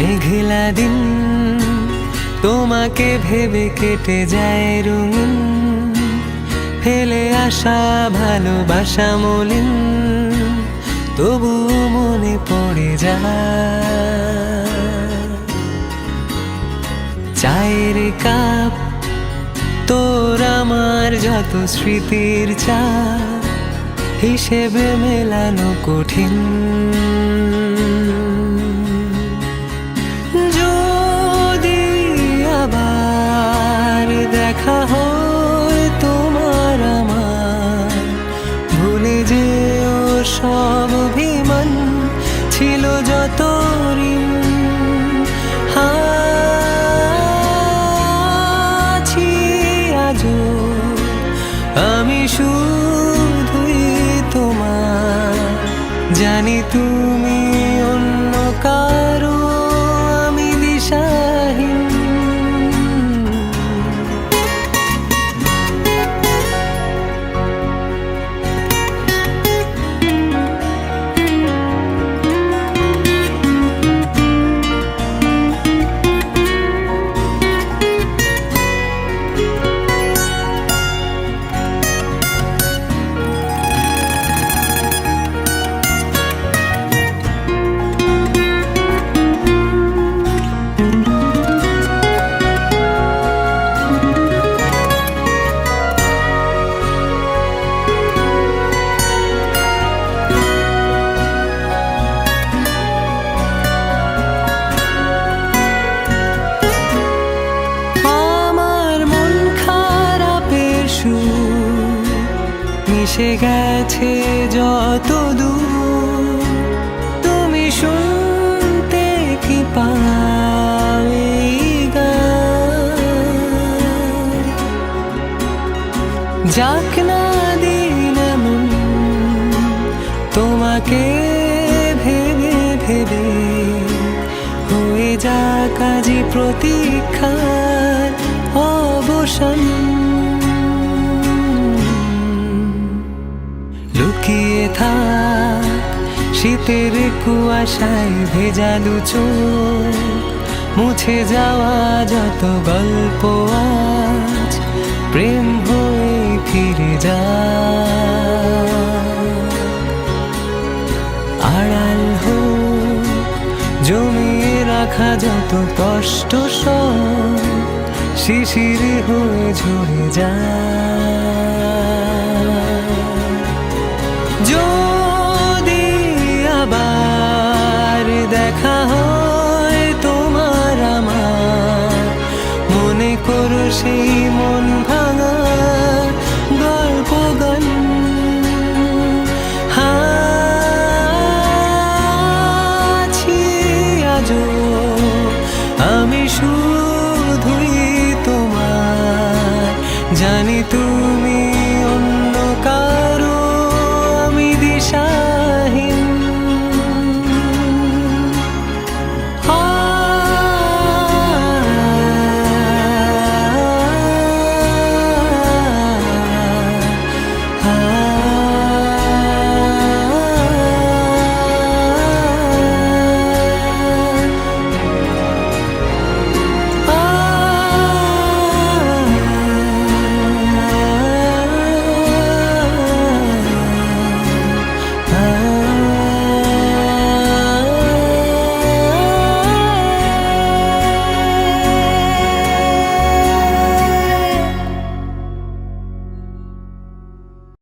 মেঘলা দিন তোমাকে ভেবে কেটে যায় রঙিন, ফেলে আসা ভালোবাসা মলিন, তবু মনে পড়ে যায়। চায়ের কাপ তোর আমার যত স্মৃতির চা, হিসেবে মেলানো কঠিন। যদি আবার দেখা হয় তোমার আমার, ভুলে যেও সব অভিমান, ছিল যত ঋণ। আছি আজও আমি শুধুই তোমার, জানি তুমি অন্য কারো, আমি দিশাহীন। মিশে গেছে যত দূর, তুমি শুনতে কি পাও এই গান? যাক না দিন এমন তোমাকে ভেবে ভেবে, হয়ে যাক আজই প্রতীক্ষার অবসান। লুকিয়ে থাক শীতের কুয়াশায় ভেজালু চোখ, মুছে যাওয়া যত গল্প আজ প্রেম হয়ে ফিরে যায়। আড়াল হোক জমিয়ে রাখা যত কষ্ট সব, শিশির হয়ে ঝরে যায়। যদি আবার দেখা হয় তোমার আমার, মনে করো সেই মন ভাঙা গল্প গান। আছি আজও আমি শুধুই তোমার, জানি তুমি অন্য কার।